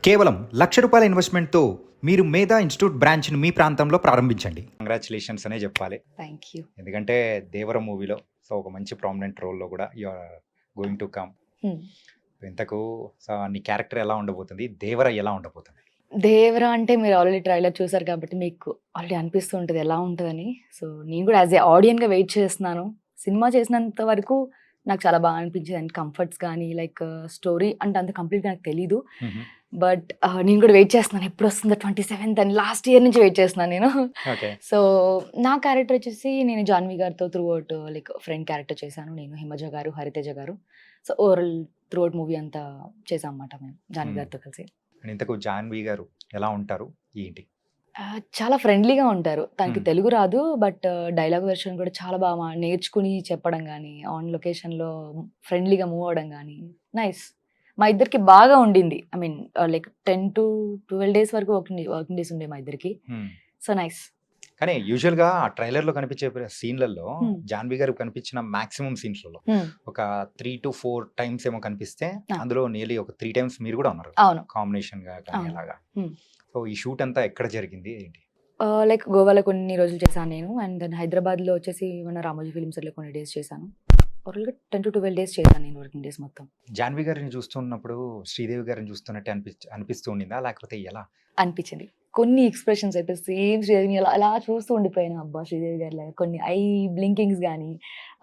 కేవలం ₹1,00,000 ఇన్వెస్ట్‌మెంట్‌తో మీరు మేధా ఇన్‌స్టిట్యూట్ బ్రాంచ్‌ని మీ ప్రాంతంలో ప్రారంభించండి. కంగ్రాచ్యులేషన్స్ అనే చెప్పాలి. Thank you. ఎందుకంటే 'దేవర' మూవీలో ఒక మంచి ప్రామినెంట్ రోల్‌లో కూడా you are going to come. ఇంతకు నీ క్యారెక్టర్ ఎలా ఉండబోతుంది? 'దేవర' ఎలా ఉండబోతుంది? 'దేవరా' అంటే మీరు ఆల్రెడీ ట్రైలర్ చూసారు కాబట్టి మీకు ఆల్రెడీ అనిపిస్తూ ఉంటది ఎలా ఉంటదని. సో, నేను కూడా యాస్ ఎ ఆడియన్‌గా వెయిట్ చేస్తున్నాను. సినిమా చేసినంత వరకు నాకు చాలా బాగా అనిపించింది. అండ్ కంఫర్ట్స్ గానీ, లైక్ స్టోరీ అంటే అంత కంప్లీట్‌గా నాకు తెలీదు. హుహు. బట్ నేను కూడా వెయిట్ చేస్తున్నాను. ఎప్పుడొస్తుందో 27th అని లాస్ట్ ఇయర్ నుంచి వెయిట్ చేస్తున్నాను నేను. ఓకే. సో, నా క్యారెక్టర్ వచ్చేసి నేను జాన్వి గారితో through out like friend character చేశాను. నేను, హిమజ గారు, హరితేజ గారు. So, overall through out movie అంతా చేశామన్నమాట మేము జాన్వి గారితో కలిసి. అండ్ ఇంతకు 'జాన్వి' గారు ఎలా ఉంటారు? ఏంటి? చాలా ఫ్రెండ్లీగా ఉంటారు. తనకి హ్మ్. తెలుగు రాదు. బట్ డైలాగ్ వెర్షన్ కూడా చాలా బాగా నేర్చుకుని చెప్పడం గానీ, ఆన్ లొకేషన్‌లో ఫ్రెండ్లీగా మూవ్ అవ్వడం గానీ, నైస్. మా ఇద్దరికి బాగా ఉండింది. ఐ మీన్ లైక్ 10-12 డేస్ వరకు వర్కింగ్ డేస్ ఉండే మా ఇద్దరికి. హ్మ్. So, nice. కానీ యూజువల్‌గా ఆ ట్రైలర్‌లో కనిపించే సీన్‌లలో హ్మ్. 'జాన్వి' గారు కనిపించిన మాక్సిమం సీన్స్‌లలో హ్మ్. ఒక 3-4 టైమ్స్ ఏమో కనిపిస్తే ఆ! అందులో నియర్లీ ఒక 3 టైమ్స్ మీరు కూడా ఉన్నారు. అవును. కాంబినేషన్‌గా కానీ అవును. అలాగా. హ్మ్. సో, ఈ షూట్ అంతా ఎక్కడ జరిగింది? ఏంటి? లైక్ గోవాలో కొన్ని రోజులు చేశాను నేను. అండ్ దెన్ హైదరాబాద్‌లో వచ్చేసి మన రామోజీ ఫిల్మ్ సిటీలో కొన్ని డేస్ చేశాను. ఓవరాల్‌గా 10-12 డేస్ చేశాను నేను వర్కింగ్ డేస్ మొత్తం. 'జాన్వి' గారిని చూస్తున్నప్పుడు 'శ్రీదేవి' గారిని చూస్తున్నట్టే అనిపిస్తూ ఉండిందా? లేకపోతే ఎలా? అనిపించింది. కొన్ని ఎక్స్‌ప్రెషన్స్ అయితే సేమ్ శ్రీదేవిని అలా అలా చూస్తూ ఉండిపోయాను. అబ్బా! శ్రీదేవి గారిలాగా కొన్ని ఐ బ్లింకింగ్స్ గాని,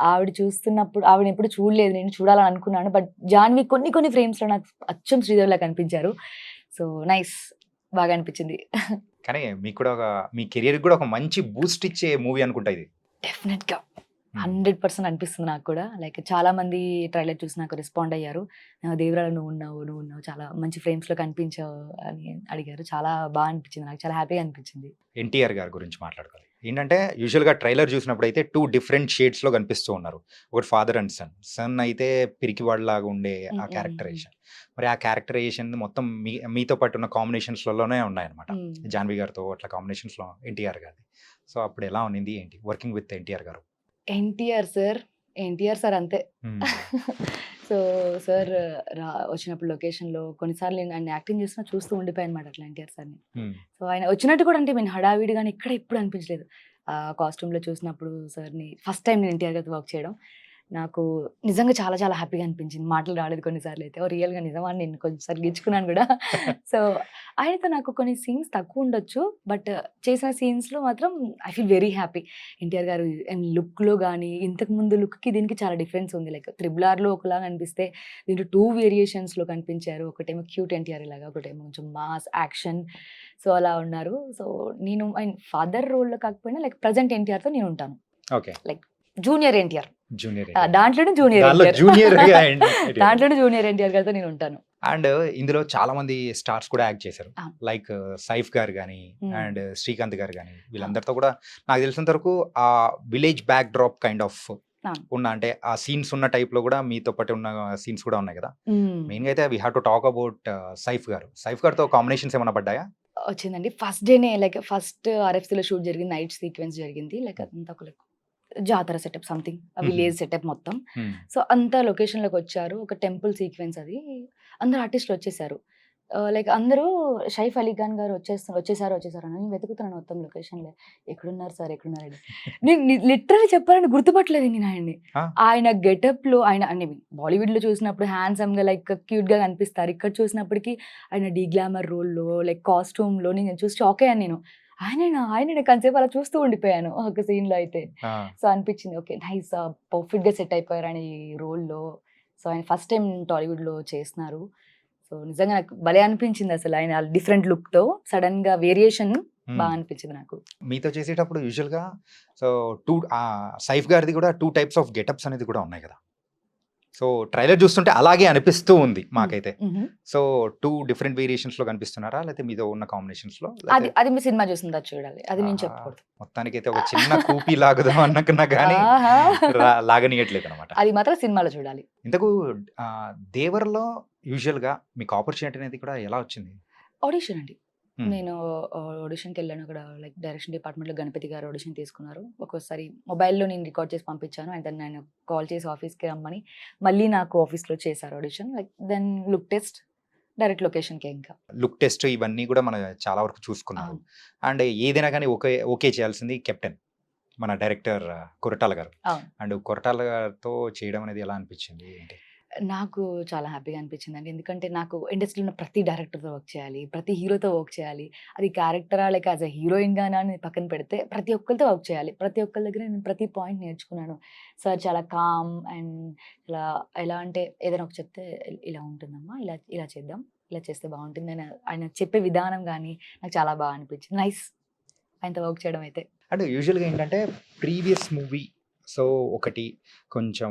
ఆవిడ చూస్తున్నప్పుడు ఆవిడనెప్పుడు చూడలేదు. నేను చూడాలని అనుకున్నాను. బట్ జాన్వి కొన్ని కొన్ని ఫ్రేమ్స్‌లో నాకు అచ్చం శ్రీదేవిలా కనిపించారు. So, nice. బాగా అనిపించింది. కానీ మీకు కూడా మీ కెరియర్‌కి కూడా ఒక మంచి బూస్ట్ ఇచ్చే మూవీ అనుకుంటా ఇది. డెఫినెట్‌గా. హ్మ్. 100% అనిపిస్తుంది నాకు కూడా. లైక్ చాలామంది ట్రైలర్ చూసి నాకు రెస్పాండ్ అయ్యారు. "దేవరాలో నువ్వున్నావు. చాలా మంచి ఫ్రేమ్స్‌లో కనిపించావు" అని అడిగారు. చాలా అనిపించింది నాకు. చాలా హ్యాపీగా అనిపించింది. 'ఎన్టీఆర్' గారి గురించి మాట్లాడుకోవాలి. ఏంటంటే యూజువల్‌గా ట్రైలర్ చూసినప్పుడైతే 2 డిఫరెంట్ షేడ్స్‌లో కనిపిస్తూ ఉన్నారు. ఒకటి ఫాదర్ అండ్ సన్. సన్ అయితే పిరికివాడిలాగా ఉండే హ్మ్. ఆ హ్మ్. హ్మ్. క్యారెక్టరైజేషన్. మరి ఆ క్యారెక్టరైజేషన్ మొత్తం మీతో పాటు ఉన్న కాంబినేషన్స్‌లలోనే ఉన్నాయన్నమాట. హ్మ్. 'జాన్వి' గారితో అట్లా కాంబినేషన్స్‌లో 'ఎన్టీఆర్' గారిది. సో, అప్పుడు ఎలా ఉండింది? ఏంటి? వర్కింగ్ విత్ 'ఎన్టీఆర్' గారు. ఎన్టీఆర్ సార్ అంతే. హ్మ్. సో, సార్ వచ్చినప్పుడు లొకేషన్‌లో కొన్నిసార్లు నేను ఆయన యాక్టింగ్ చేస్తున్నా చూస్తూ ఉండిపోయానన్నమాట అట్లా ఎన్టీఆర్ సార్‌ని. హ్మ్. సో, ఆయన వచ్చినట్టు కూడా అంటే నేను హడావిడిగాని ఎక్కడ ఎప్పుడు అనిపించలేదు. కాస్ట్యూమ్‌లో చూసినప్పుడు సార్‌ని ఫస్ట్ టైమ్ నేను ఎన్టీఆర్ గారితో వర్క్ చేయడం. నాకు నిజంగా చాలా చాలా హ్యాపీగా అనిపించింది. మాటలు రాలేదు కొన్ని సార్లయితే. ఓహ్! రియల్‌గా నిజమా అని నేను కొంచెం సార్లు గిచ్చుకున్నాను గూడా. సో, ఆయనతో నాకు కొన్ని సీన్స్ తక్కువుండొచ్చు. బట్ చేసిన సీన్స్‌లో మాత్రం I feel very happy. NTR గారు అండ్ లుక్‌లో గాని, ఇంతకు ముందు లుక్‌కి దీనికి చాలా డిఫరెన్స్ ఉంది. లైక్ 'త్రిబుల్ ఆర్‌లో' ఒకలాగా అనిపిస్తే దీంట్లో 2 వేరియేషన్స్‌లో కనిపించారు. ఒకటేమో క్యూట్ ఎన్టీఆర్ ఇలాగా, ఒకటేమో కొంచెం మాస్ యాక్షన్. సో, అలా ఉన్నారు. సో, నేను ఫాదర్ రోల్‌లో కాకపోయినా లైక్ ప్రెజెంట్ ఎన్టీఆర్‌తో నేనుంటాను. Okay. Like junior NTR. Junior 'NTR.' దాంట్లోనే జూనియర్ దానిలో ఎన్టీఆర్. జూనియర్‌గా 'ఎన్టీఆర్.' దాంట్లోనే జూనియర్ ఎన్టీఆర్ గారితో నేనుంటాను. అండ్ ఇందులో చాలా మంది స్టార్స్ కూడా యాక్ట్ చేశారు. ఆ! లైక్ 'సైఫ్' గారు గాని, హ్మ్. అండ్ 'శ్రీకాంత్' గారు గాని ఆ! వీళ్ళందరితో కూడా నాకు తెలిసినంత వరకు ఆ village back drop kind of అవును. ఉన్న అంటే ఆ సీన్స్ ఉన్న టైప్‌లో కూడా మీతో పాటు ఉన్న సీన్స్ కూడా ఉన్నాయి కదా! హ్మ్. మెయిన్‌గా అయితే we have to talk about 'Saif' గారు. 'సైఫ్' గారితో కాంబినేషన్స్ ఏమన్నా పడ్డాయా? వచ్చిందండి. ఫస్ట్ డేనే లైక్ ఫస్ట్ ఆర్ఎఫ్‌సీలో షూట్ జరిగింది. నైట్ సీక్వెన్స్ జరిగింది. లైక్ అదంతా ఒక లైక్ జాతర సెటప్ సంథింగ్. హుహు. విలేజ్ సెటప్ మొత్తం. హ్మ్. సో, అంతా లొకేషన్‌లోకొచ్చారు. ఒక టెంపుల్ సీక్వెన్స్ అది. అందరూ ఆర్టిస్ట్‌లొచ్చేసారు. లైక్ అందరూ సైఫ్ అలీ ఖాన్ గారు వచ్చేసారు అని నేను వెతుకుతున్నాను మొత్తం లొకేషన్‌లో. ఎక్కడున్నారు సార్? ఎక్కడున్నారని. నేను లిటరల్లీ చెప్పాలంటే గుర్తుపట్టలేదు నేను ఆయన్ని. ఆ! ఆయన గెటప్‌లో ఆయన ఐ మీన్ బాలీవుడ్‌లో చూసినప్పుడు హ్యాండ్సమ్‌గా లైక్ క్యూట్‌గా కనిపిస్తారు. ఇక్కడ చూసినప్పటికి ఆయన డీగ్లామర్ రోల్‌లో లైక్ కాస్ట్యూమ్‌లో నేను చూసి షాక్ అయ్యాను నేను. ఆయనేనా కాసేపు అలా చూస్తూ ఉండిపోయాను ఒక సీన్‌లో అయితే. ఆ! సో, అనిపించింది ఓకే. నైస్ పర్ఫెక్ట్‌గా సెట్ అయిపోయారని ఈ రోల్‌లో. సో, ఆయన ఫస్ట్ టైమ్ టాలీవుడ్‌లో చేస్తున్నారు. సో, నిజంగా నాకు భలే అనిపించిందసలు ఆయన డిఫరెంట్ లుక్‌తో సడెన్‌గా వేరియేషన్ హ్మ్. అనిపించింది నాకు. మీతో చేసేటప్పుడు యూజువల్‌గా సో, 'సైఫ్' గారిది కూడా 2 టైప్స్ ఆఫ్ గెటప్స్ అనేది కూడా ఉన్నాయి కదా! సో, ట్రైలర్ చూస్తుంటే అలాగే అనిపిస్తూ ఉంది హ్మ్. మాకైతే. హుహు. సో, 2 డిఫరెంట్ వేరియేషన్స్‌లో కనిపిస్తున్నారా? లేతే మీతో ఉన్న కాంబినేషన్స్‌లో? లేతే అది మీ సినిమా చూసిన తర్వాత చూడాలి. అది నేను ఆహా! చెప్పకూడదు. మొత్తానికైతే ఒక చిన్న కూపీ లాగుదాం అనుకున్నా గానీ ఆహా! లాగనీయట్లేదనమాట. అది మాత్రం సినిమాలో చూడాలి. ఇంతకు 'దేవర'లో యూజువల్‌గా మీకు ఆపర్చునిటీ అనేది కూడా ఎలా వచ్చింది? ఆడిషన్ అండి. హ్మ్. నేను ఆడిషన్‌కెళ్ళాను. అక్కడ లైక్ డైరెక్షన్ డిపార్ట్మెంట్‌లో గణపతి గారు ఆడిషన్ తీసుకున్నారు. ఒక్కోసారి మొబైల్‌లో నేను రికార్డ్ చేసి పంపించాను. అండ్ దెన్ ఆయన కాల్ చేసి ఆఫీస్‌కి రమ్మని మళ్ళీ నాకు ఆఫీస్‌లో చేశారు audition. Like then look test direct లొకేషన్‌కే ఇంకా. లుక్ టెస్ట్ ఇవన్నీ కూడా మనం చాలా వరకు చూసుకున్నారు. అవును. అండ్ ఏదైనా గానీ ఓకే చేయాల్సింది కెప్టెన్. మన డైరెక్టర్ కొరటాల గారు. అవును. అండ్ కొరటాల గారితో చేయడం అనేది ఎలా అనిపించింది? ఏంటి? నాకు చాలా హ్యాపీగా అనిపించిందండి. ఎందుకంటే నాకు ఇండస్ట్రీలో ఉన్న ప్రతి డైరెక్టర్‌తో వర్క్ చేయాలి. ప్రతి హీరోతో వర్క్ చేయాలి. అది క్యారెక్టరా లేక యాస్ ఎ హీరోయిన్‌గానా అని పక్కన పెడితే ప్రతి ఒక్కళ్ళతో వర్క్ చేయాలి. ప్రతి ఒక్కళ్ళ దగ్గర నేను ప్రతి పాయింట్ నేర్చుకున్నాను. సార్ చాలా కామ్ అండ్ ఇలా ఎలా అంటే ఏదైనా ఒకటి చెప్తే ఇలా ఉంటుందమ్మా. ఇలా ఇలా చేద్దాం. ఇలా చేస్తే బాగుంటుంది అని ఆయన చెప్పే విధానం గానీ నాకు చాలా బాగా అనిపించింది. నైస్ ఆయనతో వర్క్ చేయడం అయితే. అంటే యూజువల్‌గా ఏంటంటే ప్రీవియస్ మూవీ సో ఒకటి కొంచెం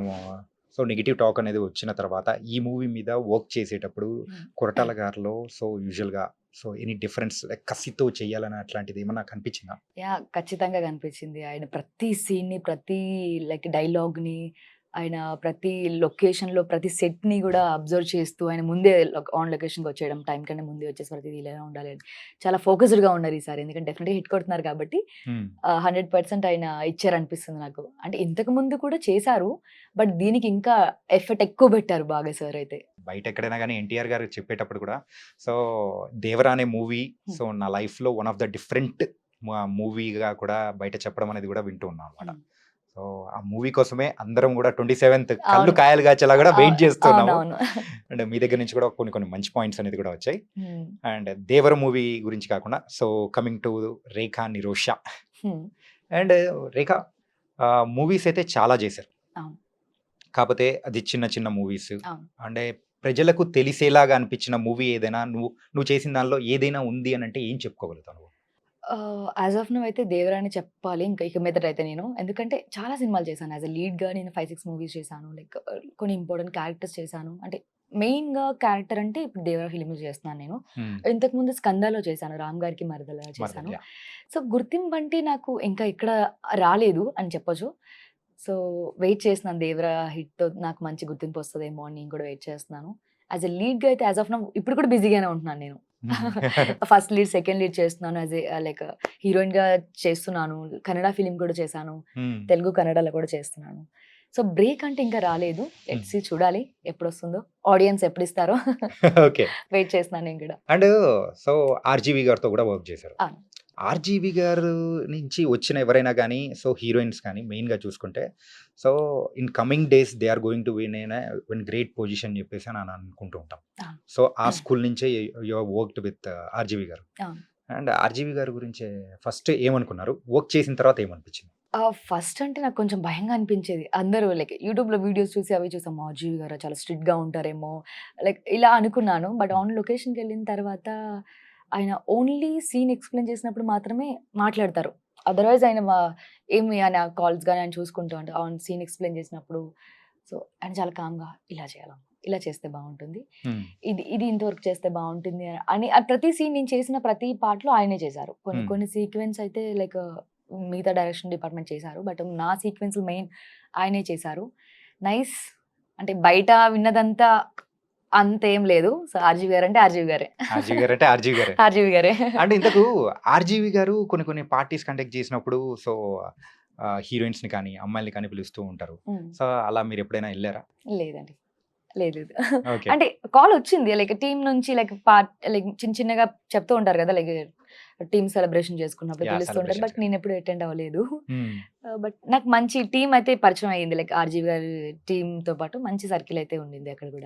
సో నెగెటివ్ టాక్ అనేది వచ్చిన తర్వాత ఈ మూవీ మీద వర్క్ చేసేటప్పుడు కొరటాల గారిలో సో యూజువల్‌గా సో ఎనీ డిఫరెన్స్ లైక్ కసితో చేయాలని అట్లాంటిది ఏమన్నా కనిపించిందా? యాహ్! ఖచ్చితంగా కనిపించింది. ఆయన ప్రతి సీన్‌ని, ప్రతి లైక్ డైలాగ్‌ని, ఆయన ప్రతి లొకేషన్‌లో ప్రతి సెట్‌ని గూడా అబ్జర్వ్ చేస్తూ ఆయన ముందే ఆన్ లొకేషన్‌కి వచ్చేయడం. టైం కన్నా ముందే వచ్చేసి ప్రతిది ఇలా ఉండాలి అని. చాలా ఫోకస్డ్‌గా ఉన్నారు ఈసారి. ఎందుకంటే డెఫినెట్‌గా హిట్ కొడుతున్నారు కాబట్టి 100% ఆయన ఇచ్చారనిపిస్తుంది నాకు. అంటే ఇంతకు ముందు కూడా చేశారు. బట్ దీనికి ఇంకా ఎఫర్ట్ ఎక్కువ పెట్టారు బాగా సార్ అయితే. బయట ఎక్కడైనా గానీ ఎన్టీఆర్ గారు చెప్పేటప్పుడు కూడా సో 'దేవరా' అనే మూవీ సో నా లైఫ్‌లో వన్ ఆఫ్ ద డిఫరెంట్ మూవీగా కూడా బయట చెప్పడం అనేది కూడా వింటూ ఉన్నాం అన్నమాట. హ్మ్. సో ఆ మూవీ కోసమే అందరం కూడా 27th కళ్ళు అవును. కాయలు కాచేలా కూడా వెయిట్ చేస్తున్నాము. అవునవును. అండ్ మీ దగ్గర నుంచి కూడా కొన్ని మంచి పాయింట్స్ అనేది కూడా వచ్చాయి. హ్మ్. అండ్ 'దేవర' మూవీ గురించి కాకుండా సో కమింగ్ టు 'రేఖా నిరోష' హ్మ్. అండ్ 'రేఖ' మూవీస్ అయితే చాలా చేశారు. అవును. కాకపోతే అది చిన్న మూవీస్. అవును. అంటే ప్రజలకు తెలిసేలాగా అనిపించిన మూవీ ఏదైనా నువ్వు చేసిన దానిలో ఏదైనా ఉంది అనంటే ఏం చెప్పుకోగలుగుతావు నువ్వు? యాజ్ ఆఫ్ నౌ అయితే 'దేవరా' అని చెప్పాలి. ఇక మీదటైతే నేను. ఎందుకంటే చాలా సినిమాలు చేశాను. యాజ్ ఎ లీడ్‌గా నేను 5, 6 మూవీస్ చేశాను. లైక్ కొన్ని ఇంపార్టెంట్ క్యారెక్టర్స్ చేశాను. అంటే మెయిన్‌గా క్యారెక్టర్ అంటే ఇప్పుడు 'దేవరా' ఫిల్మ్‌లో చేస్తున్నాను నేను. హ్మ్. ఇంతకుముందు 'స్కందాలో' చేశాను. రామ్ గారికి మరదలా చేశాను. మరదల్లా. సో, గుర్తింపు అంటే నాకు ఇంకా ఎక్కడ రాలేదు అని చెప్పొచ్చు. సో, వెయిట్ చేస్తున్నాను 'దేవరా' హిట్‌తో నాకు మంచి గుర్తింపు వస్తదేమో అని నేను కూడా వెయిట్ చేస్తున్నాను. యాజ్ ఎ లీడ్‌గా అయితే యాజ్ ఆఫ్ నౌ ఇప్పుడు కూడా బిజీగానే ఉంటున్నాను నేను. ఫస్ట్ లీడ్, సెకండ్ లీడ్ చేస్తున్నాను. యాజ్ ఎ లైక్ హీరోయిన్‌గా చేస్తున్నాను. కన్నడ ఫిల్మ్ కూడా చేశాను. హ్మ్. తెలుగు, కన్నడలో కూడా చేస్తున్నాను. సో, బ్రేక్ అంటే ఇంకా రాలేదు. లెట్స్ సీ చూడాలి ఎప్పుడొస్తుందో. ఆడియన్స్ ఎప్పుడిస్తారో ఓకే. వెయిట్ చేస్తున్నాను నేను కూడా. అండ్ సో 'ఆర్‌జీవి' గారితో కూడా వర్క్ చేశారు. అవును. 'ఆర్‌జీవి' గారు నుంచి వచ్చిన ఎవరైనా గానీ సో హీరోయిన్స్ కానీ మెయిన్‌గా చూసుకుంటే so in coming days they are going to win great position అని చెప్పేసి అని అనుకుంటూ ఉంటాం. అవును. సో ఆ స్కూల్ నుంచే you have worked with 'RGV' గారు. అవును. అండ్ 'ఆర్‌జీవి' గారి గురించి ఫస్ట్ ఏమనుకున్నారు? వర్క్ చేసిన తర్వాత ఏమనిపించింది? ఫస్ట్ అంటే నాకు కొంచెం భయంగా అనిపించేది. అందరూ లైక్ యూట్యూబ్‌లో వీడియోస్ చూసి అవి చూసి అమ్మో! 'ఆర్‌జీవి' గారా చాలా స్ట్రిక్ట్‌గా ఉంటారేమో లైక్ ఇలా అనుకున్నాను. బట్ ఆన్ లొకేషన్‌కెళ్ళిన తర్వాత ఆయన ఓన్లీ సీన్ ఎక్స్‌ప్లెయిన్ చేసినప్పుడు మాత్రమే మాట్లాడతారు. అదర్‌వైజ్ ఆయన ఏమి ఆయన కాల్స్ గాని ఆయన చూసుకుంటూ అంటే ఆన్ సీన్ ఎక్స్‌ప్లెయిన్ చేసినప్పుడు సో, ఆయన చాలా కామ్‌గా ఇలా చేయాలమ్మా, ఇలా చేస్తే బావుంటుంది. హ్మ్. ఇది ఇంతవరకు చేస్తే బావుంటుంది అని ప్రతి సీన్ నేను చేసిన ప్రతి పార్ట్‌లో ఆయనే చేశారు. కొన్ని హ్మ్. కొన్ని సీక్వెన్స్ అయితే లైక్ మిగతా డైరెక్షన్ డిపార్ట్‌మెంట్ చేశారు. బట్ నా సీక్వెన్స్‌లు మెయిన్ ఆయనే చేశారు. నైస్ అంటే బయట విన్నదంతా అంతేం లేదు. సో, 'ఆర్‌జీవి' గారంటే 'ఆర్‌జీవి' గారే. 'ఆర్‌జీవి' గారంటే 'ఆర్‌జీవి' గారే. 'ఆర్‌జీవి' గారే. అంటే ఇంతకు 'ఆర్‌జీవి' గారు కొన్ని పార్టీస్ కండక్ట్ చేసినప్పుడు సో హీరోయిన్స్‌ని కానీ, అమ్మాయిల్ని కానీ పిలుస్తూ ఉంటారు. హ్మ్. సో అలా మీరెప్పుడైనా ఎళ్లారా? లేదండి. లేదు. ఓకే. అంటే కాలొచ్చింది. లైక్ టీమ్ నుంచి లైక్ లైక్ చిన్నగా చెప్తూ ఉంటారు గదా! లైక్ టీమ్ సెలబ్రేషన్ చేసుకున్నప్పుడు యాహ్! పిలుస్తూ ఉంటారు. సెలబ్రేషన్స్ బట్ కానీ. నేనెప్పుడు అటెండ్ అవ్వలేదు. హ్మ్. బట్ నాకు మంచి టీమ్ అయితే పరిచయం అయ్యింది. లైక్ 'ఆర్‌జీవి' గారి టీమ్‌తో పాటు మంచి సర్కిల్ అయితే ఉండింది అక్కడ గూడా.